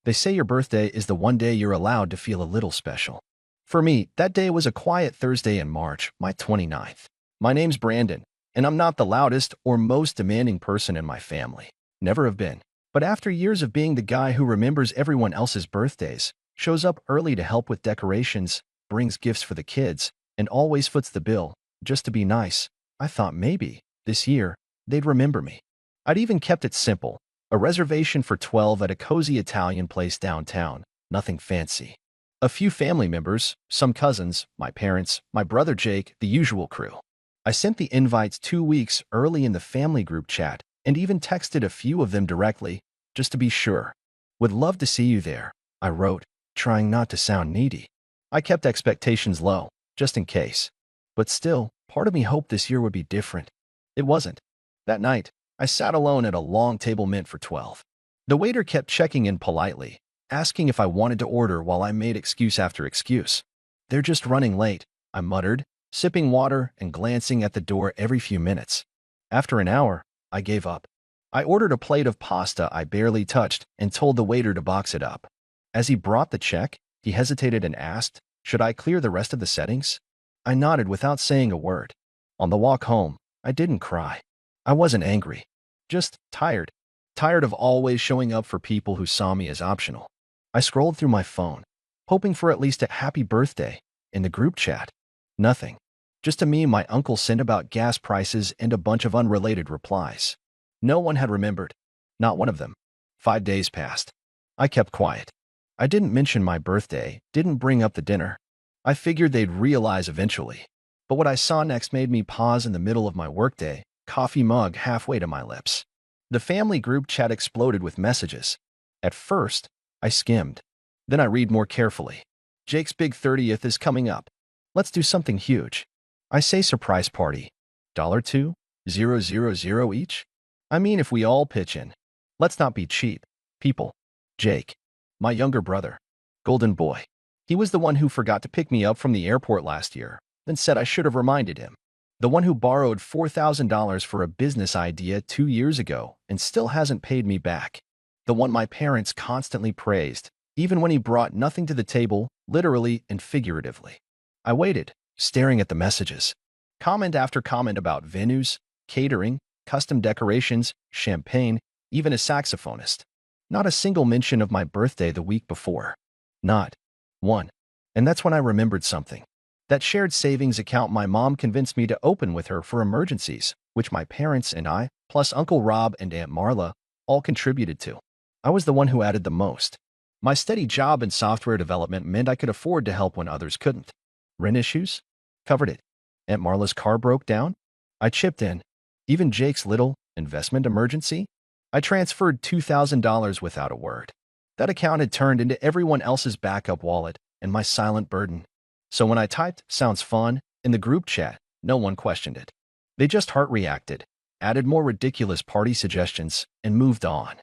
They say your birthday is the one day you're allowed to feel a little special. For me, that day was a quiet Thursday in March, my 29th. My name's Brandon, and I'm not the loudest or most demanding person in my family. Never have been. But after years of being the guy who remembers everyone else's birthdays, shows up early to help with decorations, brings gifts for the kids, and always foots the bill, just to be nice, I thought maybe, this year, they'd remember me. I'd even kept it simple, a reservation for 12 at a cozy Italian place downtown, nothing fancy. A few family members, some cousins, my parents, my brother Jake, the usual crew. I sent the invites 2 weeks early in the family group chat and even texted a few of them directly, just to be sure. Would love to see you there, I wrote, trying not to sound needy. I kept expectations low, just in case. But still, part of me hoped this year would be different. It wasn't. That night, I sat alone at a long table meant for 12. The waiter kept checking in politely, asking if I wanted to order while I made excuse after excuse. They're just running late, I muttered, sipping water and glancing at the door every few minutes. After an hour, I gave up. I ordered a plate of pasta I barely touched and told the waiter to box it up. As he brought the check, he hesitated and asked, "Should I clear the rest of the settings?" I nodded without saying a word. On the walk home, I didn't cry. I wasn't angry. Just tired. Tired of always showing up for people who saw me as optional. I scrolled through my phone, hoping for at least a happy birthday in the group chat. Nothing. Just a meme my uncle sent about gas prices and a bunch of unrelated replies. No one had remembered. Not one of them. 5 days passed. I kept quiet. I didn't mention my birthday, didn't bring up the dinner. I figured they'd realize eventually. But what I saw next made me pause in the middle of my workday, coffee mug halfway to my lips. The family group chat exploded with messages. At first, I skimmed. Then I read more carefully. Jake's big 30th is coming up. Let's do something huge. I say surprise party. $2,000 each? I mean if we all pitch in. Let's not be cheap. People. Jake. My younger brother. Golden boy. He was the one who forgot to pick me up from the airport last year, then said I should have reminded him. The one who borrowed $4,000 for a business idea 2 years ago and still hasn't paid me back. The one my parents constantly praised, even when he brought nothing to the table, literally and figuratively. I waited, staring at the messages. Comment after comment about venues, catering, custom decorations, champagne, even a saxophonist. Not a single mention of my birthday the week before. Not one. And that's when I remembered something. That shared savings account my mom convinced me to open with her for emergencies, which my parents and I, plus Uncle Rob and Aunt Marla, all contributed to. I was the one who added the most. My steady job in software development meant I could afford to help when others couldn't. Rent issues? Covered it. Aunt Marla's car broke down? I chipped in. Even Jake's little investment emergency? I transferred $2,000 without a word. That account had turned into everyone else's backup wallet and my silent burden. So when I typed "sounds fun" in the group chat, no one questioned it. They just heart reacted, added more ridiculous party suggestions, and moved on.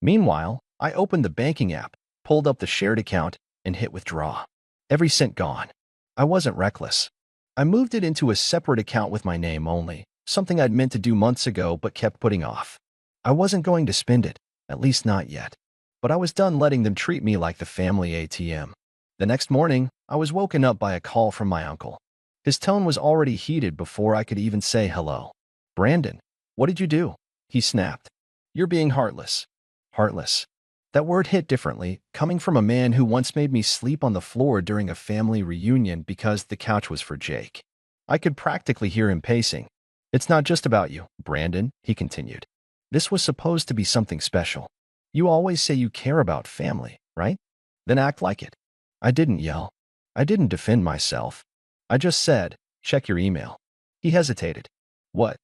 Meanwhile, I opened the banking app, pulled up the shared account, and hit withdraw. Every cent gone. I wasn't reckless. I moved it into a separate account with my name only, something I'd meant to do months ago but kept putting off. I wasn't going to spend it, at least not yet. But I was done letting them treat me like the family ATM. The next morning, I was woken up by a call from my uncle. His tone was already heated before I could even say hello. "Brandon, what did you do?" he snapped. "You're being heartless." Heartless. That word hit differently, coming from a man who once made me sleep on the floor during a family reunion because the couch was for Jake. I could practically hear him pacing. "It's not just about you, Brandon," he continued. "This was supposed to be something special. You always say you care about family, right? Then act like it." I didn't yell. I didn't defend myself. I just said, "Check your email." He hesitated. "What?"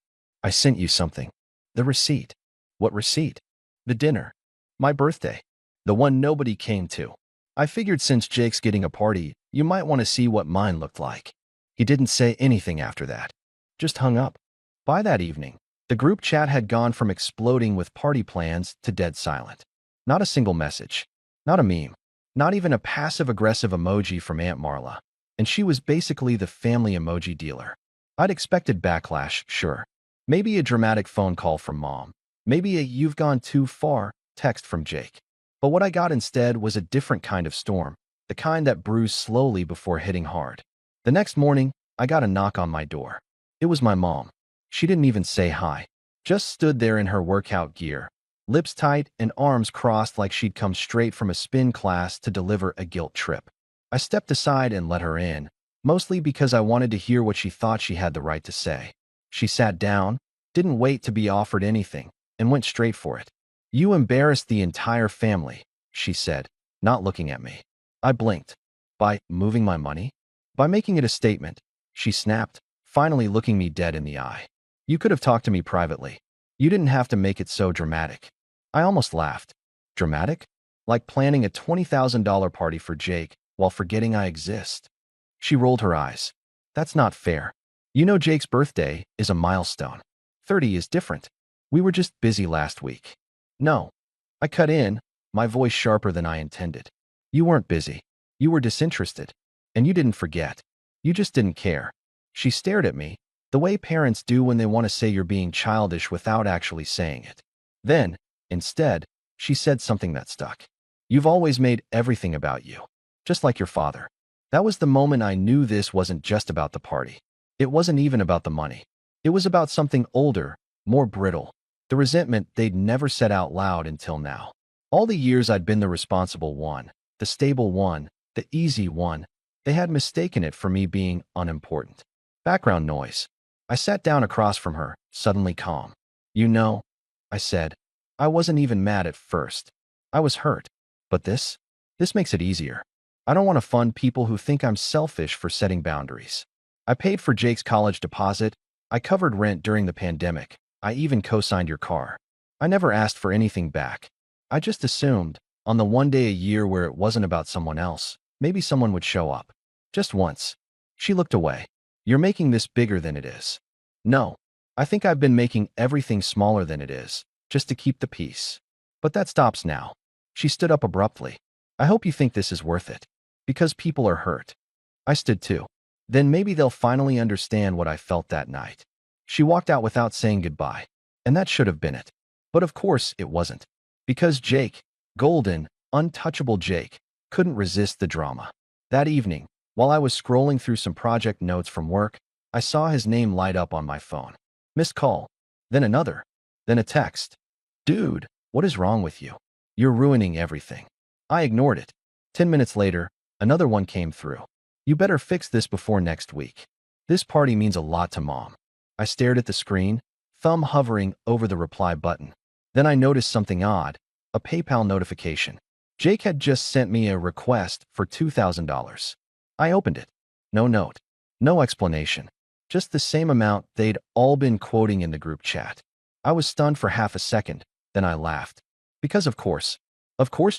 "I sent you something. The receipt." "What receipt?" "The dinner. My birthday. The one nobody came to. I figured since Jake's getting a party, you might want to see what mine looked like." He didn't say anything after that. Just hung up. By that evening, the group chat had gone from exploding with party plans to dead silent. Not a single message. Not a meme. Not even a passive-aggressive emoji from Aunt Marla. And she was basically the family emoji dealer. I'd expected backlash, sure. Maybe a dramatic phone call from Mom. Maybe a "you've gone too far" text from Jake. But what I got instead was a different kind of storm, the kind that brews slowly before hitting hard. The next morning, I got a knock on my door. It was my mom. She didn't even say hi, just stood there in her workout gear, lips tight and arms crossed like she'd come straight from a spin class to deliver a guilt trip. I stepped aside and let her in, mostly because I wanted to hear what she thought she had the right to say. She sat down, didn't wait to be offered anything, and went straight for it. "You embarrassed the entire family," she said, not looking at me. I blinked. "By moving my money?" "By making it a statement," she snapped, finally looking me dead in the eye. "You could have talked to me privately. You didn't have to make it so dramatic." I almost laughed. Dramatic? Like planning a $20,000 party for Jake while forgetting I exist. She rolled her eyes. "That's not fair. You know Jake's birthday is a milestone. 30 is different. We were just busy last week." "No." I cut in, my voice sharper than I intended. "You weren't busy. You were disinterested. And you didn't forget. You just didn't care." She stared at me, the way parents do when they want to say you're being childish without actually saying it. Then, instead, she said something that stuck. "You've always made everything about you. Just like your father." That was the moment I knew this wasn't just about the party. It wasn't even about the money. It was about something older, more brittle, the resentment they'd never said out loud until now. All the years I'd been the responsible one, the stable one, the easy one, they had mistaken it for me being unimportant. Background noise. I sat down across from her, suddenly calm. "You know," I said, "I wasn't even mad at first. I was hurt. But this makes it easier. I don't want to fund people who think I'm selfish for setting boundaries. I paid for Jake's college deposit. I covered rent during the pandemic. I even co-signed your car. I never asked for anything back. I just assumed, on the one day a year where it wasn't about someone else, maybe someone would show up. Just once." She looked away. "You're making this bigger than it is." "No. I think I've been making everything smaller than it is, just to keep the peace. But that stops now." She stood up abruptly. "I hope you think this is worth it. Because people are hurt." I stood too. Then maybe they'll finally understand what I felt that night. She walked out without saying goodbye. And that should have been it. But of course it wasn't. Because Jake, golden, untouchable Jake, couldn't resist the drama. That evening, while I was scrolling through some project notes from work, I saw his name light up on my phone. Missed call. Then another. Then a text. "Dude, what is wrong with you? You're ruining everything." I ignored it. 10 minutes later, another one came through. "You better fix this before next week. This party means a lot to Mom." I stared at the screen, thumb hovering over the reply button. Then I noticed something odd, a PayPal notification. Jake had just sent me a request for $2,000. I opened it. No note. No explanation. Just the same amount they'd all been quoting in the group chat. I was stunned for half a second, then I laughed. Because of course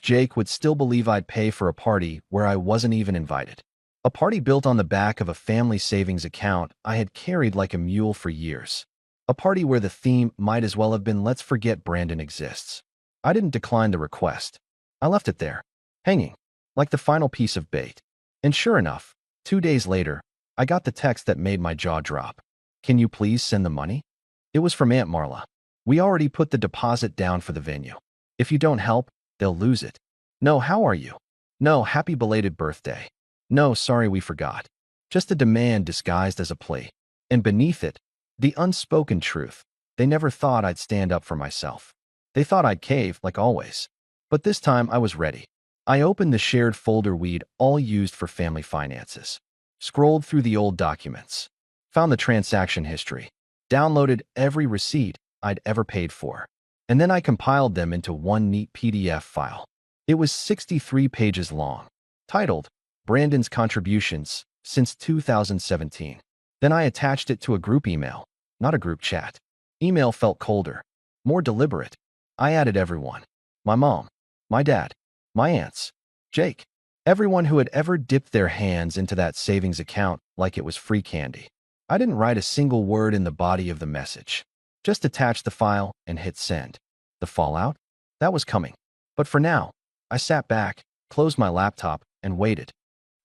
Jake would still believe I'd pay for a party where I wasn't even invited. A party built on the back of a family savings account I had carried like a mule for years. A party where the theme might as well have been "Let's forget Brandon exists." I didn't decline the request. I left it there, hanging, like the final piece of bait. And sure enough, 2 days later, I got the text that made my jaw drop. "Can you please send the money?" It was from Aunt Marla. "We already put the deposit down for the venue. If you don't help, they'll lose it." No, "How are you?" No, "Happy belated birthday." No, "Sorry we forgot." Just a demand disguised as a plea. And beneath it, the unspoken truth. They never thought I'd stand up for myself. They thought I'd cave, like always. But this time I was ready. I opened the shared folder we'd all used for family finances. Scrolled through the old documents. Found the transaction history. Downloaded every receipt I'd ever paid for. And then I compiled them into one neat PDF file. It was 63 pages long. Titled, "Brandon's Contributions Since 2017. Then I attached it to a group email, not a group chat. Email felt colder, more deliberate. I added everyone. My mom, my dad, my aunts, Jake, everyone who had ever dipped their hands into that savings account like it was free candy. I didn't write a single word in the body of the message. Just attached the file and hit send. The fallout? That was coming. But for now, I sat back, closed my laptop, and waited.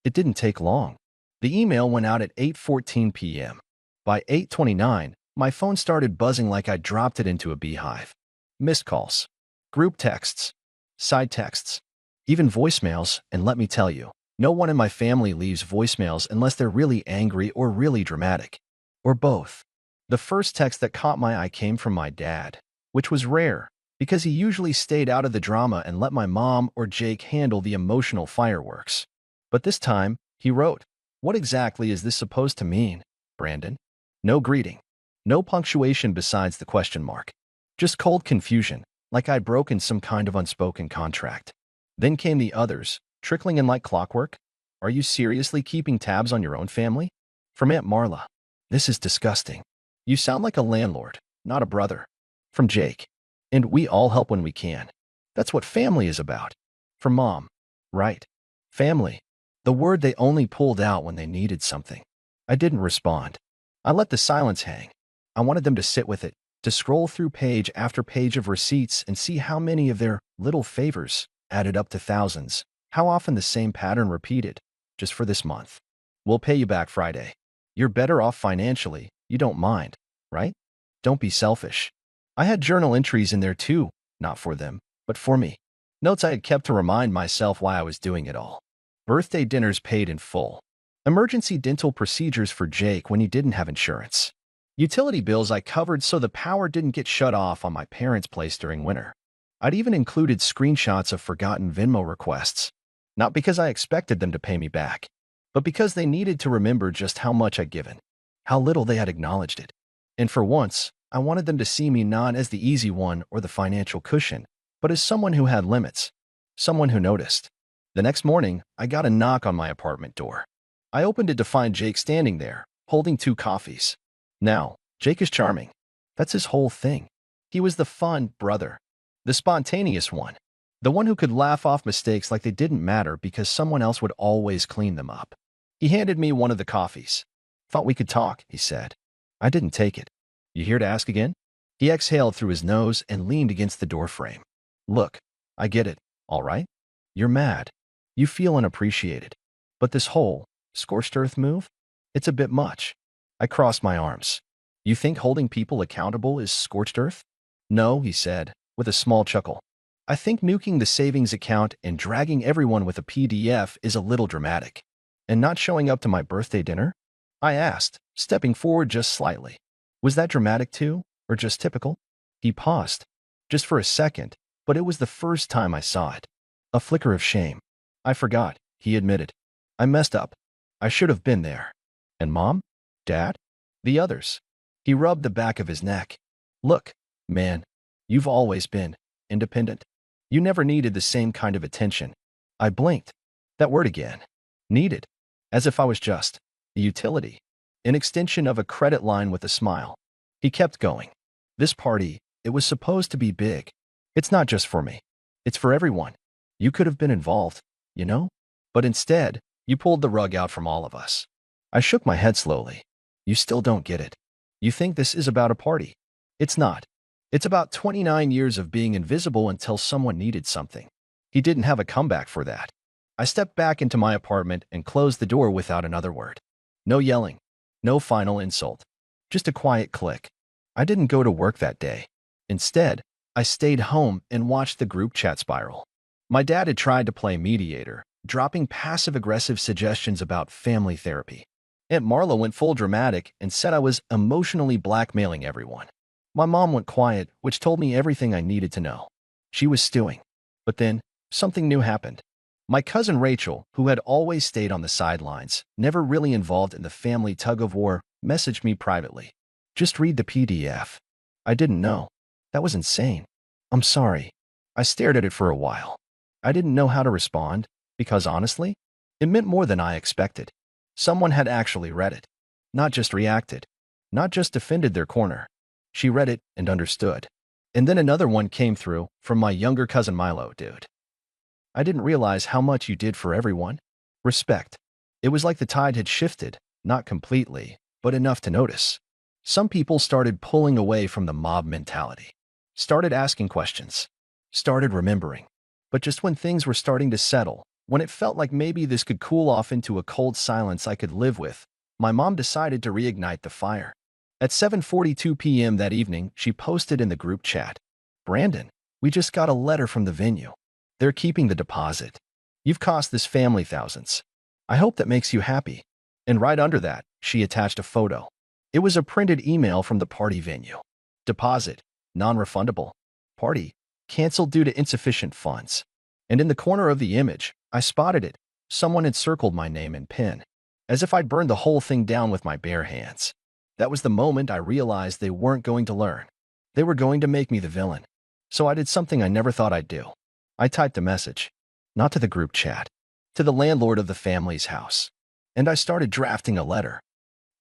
It didn't take long. The email went out at 8:14 p.m. By 8:29, my phone started buzzing like I dropped it into a beehive. Missed calls. Group texts. side texts, even voicemails, and let me tell you, no one in my family leaves voicemails unless they're really angry or really dramatic. Or both. The first text that caught my eye came from my dad, which was rare, because he usually stayed out of the drama and let my mom or Jake handle the emotional fireworks. But this time, he wrote, "What exactly is this supposed to mean, Brandon?" No greeting. No punctuation besides the question mark. Just cold confusion, like I'd broken some kind of unspoken contract. Then came the others, trickling in like clockwork. "Are you seriously keeping tabs on your own family?" From Aunt Marla. "This is disgusting. You sound like a landlord, not a brother." From Jake. "And we all help when we can. That's what family is about." From Mom. "Right. Family. The word they only pulled out when they needed something." I didn't respond. I let the silence hang. I wanted them to sit with it, to scroll through page after page of receipts and see how many of their little favors added up to thousands, how often the same pattern repeated, just for this month. "We'll pay you back Friday. You're better off financially, you don't mind, right? Don't be selfish." I had journal entries in there too, not for them, but for me. Notes I had kept to remind myself why I was doing it all. Birthday dinners paid in full. Emergency dental procedures for Jake when he didn't have insurance. Utility bills I covered so the power didn't get shut off on my parents' place during winter. I'd even included screenshots of forgotten Venmo requests. Not because I expected them to pay me back, but because they needed to remember just how much I'd given, how little they had acknowledged it. And for once, I wanted them to see me not as the easy one or the financial cushion, but as someone who had limits, someone who noticed. The next morning, I got a knock on my apartment door. I opened it to find Jake standing there, holding 2 coffees. Now, Jake is charming. That's his whole thing. He was the fun brother, the spontaneous one, the one who could laugh off mistakes like they didn't matter because someone else would always clean them up. He handed me one of the coffees. "Thought we could talk," he said. I didn't take it. "You here to ask again?" He exhaled through his nose and leaned against the doorframe. "Look, I get it, all right? You're mad. You feel unappreciated. But this whole scorched earth move? It's a bit much." I crossed my arms. "You think holding people accountable is scorched earth?" "No," he said, with a small chuckle. "I think nuking the savings account and dragging everyone with a PDF is a little dramatic." "And not showing up to my birthday dinner?" I asked, stepping forward just slightly. "Was that dramatic too, or just typical?" He paused, just for a second, but it was the first time I saw it. A flicker of shame. "I forgot," he admitted. "I messed up. I should have been there." "And Mom? Dad? The others?" He rubbed the back of his neck. "Look, man, you've always been independent. You never needed the same kind of attention." I blinked. That word again. Needed. As if I was just a utility. An extension of a credit line with a smile. He kept going. "This party, it was supposed to be big. It's not just for me. It's for everyone. You could have been involved, you know? But instead, you pulled the rug out from all of us." I shook my head slowly. "You still don't get it. You think this is about a party. It's not. It's about 29 years of being invisible until someone needed something." He didn't have a comeback for that. I stepped back into my apartment and closed the door without another word. No yelling. No final insult. Just a quiet click. I didn't go to work that day. Instead, I stayed home and watched the group chat spiral. My dad had tried to play mediator, dropping passive-aggressive suggestions about family therapy. Aunt Marla went full dramatic and said I was emotionally blackmailing everyone. My mom went quiet, which told me everything I needed to know. She was stewing. But then, something new happened. My cousin Rachel, who had always stayed on the sidelines, never really involved in the family tug-of-war, messaged me privately. "Just read the PDF." I didn't know. That was insane. "I'm sorry." I stared at it for a while. I didn't know how to respond, because honestly, it meant more than I expected. Someone had actually read it. Not just reacted. Not just defended their corner. She read it and understood. And then another one came through from my younger cousin Milo, "Dude, I didn't realize how much you did for everyone." Respect. It was like the tide had shifted, not completely, but enough to notice. Some people started pulling away from the mob mentality. Started asking questions. Started remembering. But just when things were starting to settle, when it felt like maybe this could cool off into a cold silence I could live with, my mom decided to reignite the fire. At 7:42 p.m. that evening, she posted in the group chat, "Brandon, we just got a letter from the venue. They're keeping the deposit. You've cost this family thousands. I hope that makes you happy." And right under that, she attached a photo. It was a printed email from the party venue. Deposit, non-refundable. Party, canceled due to insufficient funds. And in the corner of the image, I spotted it. Someone had circled my name and PIN, as if I'd burned the whole thing down with my bare hands. That was the moment I realized they weren't going to learn. They were going to make me the villain. So I did something I never thought I'd do. I typed a message, not to the group chat, to the landlord of the family's house. And I started drafting a letter.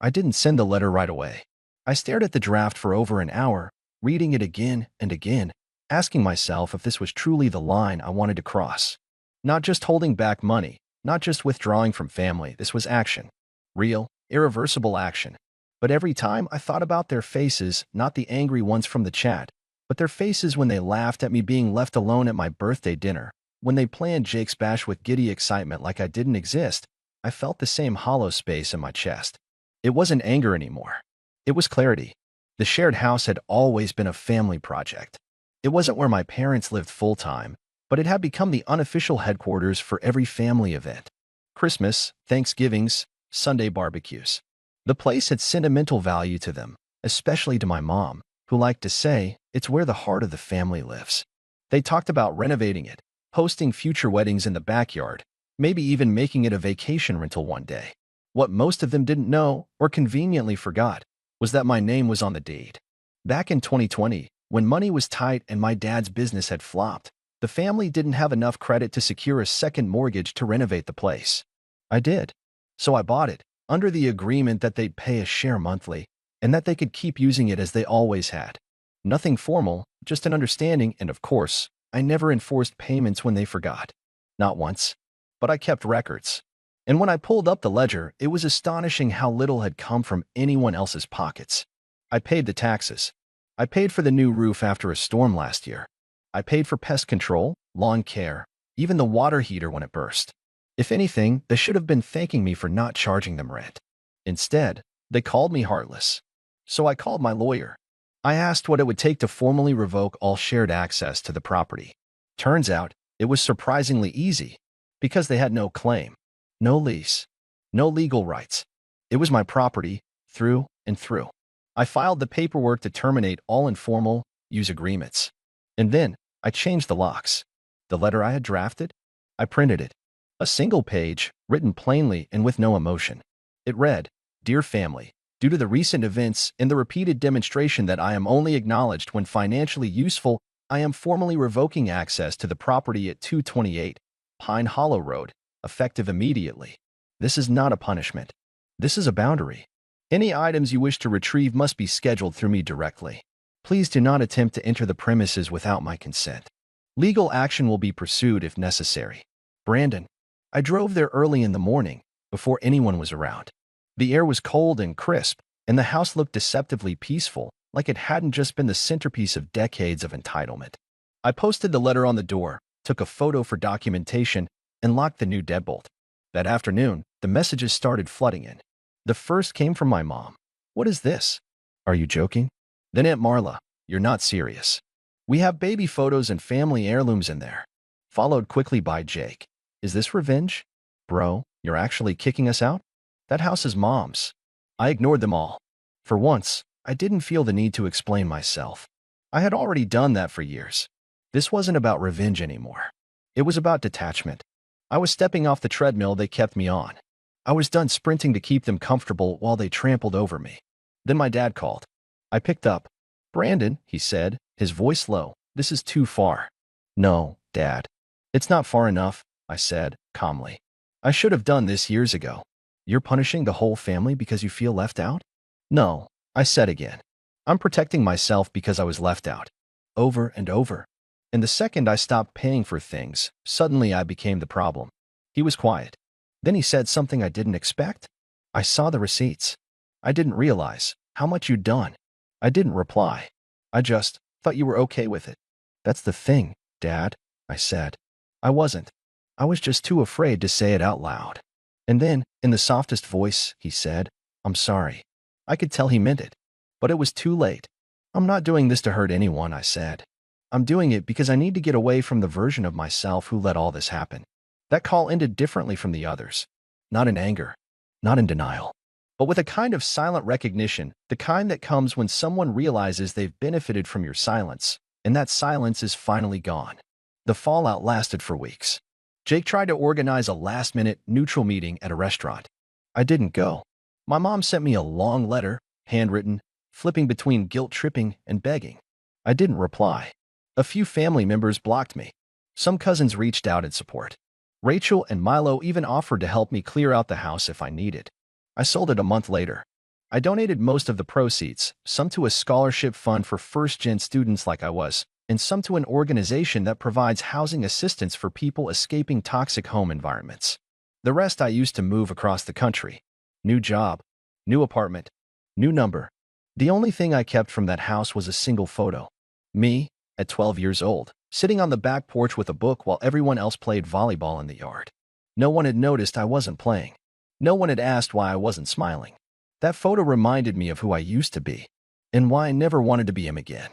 I didn't send the letter right away. I stared at the draft for over an hour, reading it again and again, asking myself if this was truly the line I wanted to cross. Not just holding back money, not just withdrawing from family, this was action. Real, irreversible action. But every time I thought about their faces, not the angry ones from the chat, but their faces when they laughed at me being left alone at my birthday dinner, when they planned Jake's bash with giddy excitement like I didn't exist, I felt the same hollow space in my chest. It wasn't anger anymore. It was clarity. The shared house had always been a family project. It wasn't where my parents lived full-time, but it had become the unofficial headquarters for every family event. Christmas, Thanksgivings, Sunday barbecues. The place had sentimental value to them, especially to my mom, who liked to say, "It's where the heart of the family lives." They talked about renovating it, hosting future weddings in the backyard, maybe even making it a vacation rental one day. What most of them didn't know, or conveniently forgot, was that my name was on the deed. Back in 2020, when money was tight and my dad's business had flopped, the family didn't have enough credit to secure a second mortgage to renovate the place. I did. So I bought it, under the agreement that they'd pay a share monthly, and that they could keep using it as they always had. Nothing formal, just an understanding, and of course, I never enforced payments when they forgot. Not once. But I kept records. And when I pulled up the ledger, it was astonishing how little had come from anyone else's pockets. I paid the taxes. I paid for the new roof after a storm last year. I paid for pest control, lawn care, even the water heater when it burst. If anything, they should have been thanking me for not charging them rent. Instead, they called me heartless. So I called my lawyer. I asked what it would take to formally revoke all shared access to the property. Turns out, it was surprisingly easy, because they had no claim, no lease, no legal rights. It was my property, through and through. I filed the paperwork to terminate all informal use agreements. And then, I changed the locks. The letter I had drafted, I printed it. A single page, written plainly and with no emotion. It read, "Dear family, due to the recent events and the repeated demonstration that I am only acknowledged when financially useful, I am formally revoking access to the property at 228 Pine Hollow Road, effective immediately. This is not a punishment. This is a boundary. Any items you wish to retrieve must be scheduled through me directly. Please do not attempt to enter the premises without my consent. Legal action will be pursued if necessary. Brandon." I drove there early in the morning, before anyone was around. The air was cold and crisp, and the house looked deceptively peaceful, like it hadn't just been the centerpiece of decades of entitlement. I posted the letter on the door, took a photo for documentation, and locked the new deadbolt. That afternoon, the messages started flooding in. The first came from my mom. "What is this? Are you joking?" Then Aunt Marla, "You're not serious. We have baby photos and family heirlooms in there." Followed quickly by Jake. "Is this revenge? Bro, you're actually kicking us out? That house is Mom's." I ignored them all. For once, I didn't feel the need to explain myself. I had already done that for years. This wasn't about revenge anymore. It was about detachment. I was stepping off the treadmill they kept me on. I was done sprinting to keep them comfortable while they trampled over me. Then my dad called. I picked up. "Brandon," he said, his voice low, "this is too far." "No, Dad. It's not far enough," I said, calmly. "I should have done this years ago." "You're punishing the whole family because you feel left out?" "No," I said again. "I'm protecting myself because I was left out." Over and over. And the second I stopped paying for things, suddenly I became the problem. He was quiet. Then he said something I didn't expect. "I saw the receipts. I didn't realize how much you'd done." I didn't reply. "I just thought you were okay with it." "That's the thing, Dad," I said. I wasn't. I was just too afraid to say it out loud. And then, in the softest voice, he said, "I'm sorry." I could tell he meant it. But it was too late. "I'm not doing this to hurt anyone," I said. I'm doing it because I need to get away from the version of myself who let all this happen. That call ended differently from the others. Not in anger, not in denial, but with a kind of silent recognition, the kind that comes when someone realizes they've benefited from your silence, and that silence is finally gone. The fallout lasted for weeks. Jake tried to organize a last-minute, neutral meeting at a restaurant. I didn't go. My mom sent me a long letter, handwritten, flipping between guilt-tripping and begging. I didn't reply. A few family members blocked me. Some cousins reached out in support. Rachel and Milo even offered to help me clear out the house if I needed. I sold it a month later. I donated most of the proceeds, some to a scholarship fund for first-gen students like I was, and some to an organization that provides housing assistance for people escaping toxic home environments. The rest I used to move across the country. New job, new apartment, new number. The only thing I kept from that house was a single photo. Me, at 12 years old, sitting on the back porch with a book while everyone else played volleyball in the yard. No one had noticed I wasn't playing. No one had asked why I wasn't smiling. That photo reminded me of who I used to be, and why I never wanted to be him again.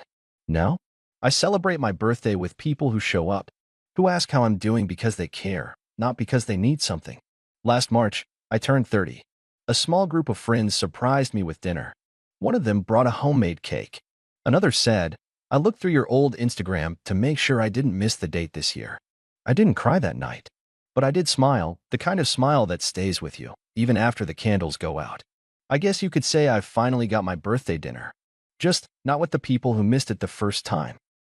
Now, I celebrate my birthday with people who show up, who ask how I'm doing because they care, not because they need something. Last March, I turned 30. A small group of friends surprised me with dinner. One of them brought a homemade cake. Another said, "I looked through your old Instagram to make sure I didn't miss the date this year." I didn't cry that night, but I did smile, the kind of smile that stays with you, even after the candles go out. I guess you could say I've finally got my birthday dinner. Just not with the people who missed it the first time.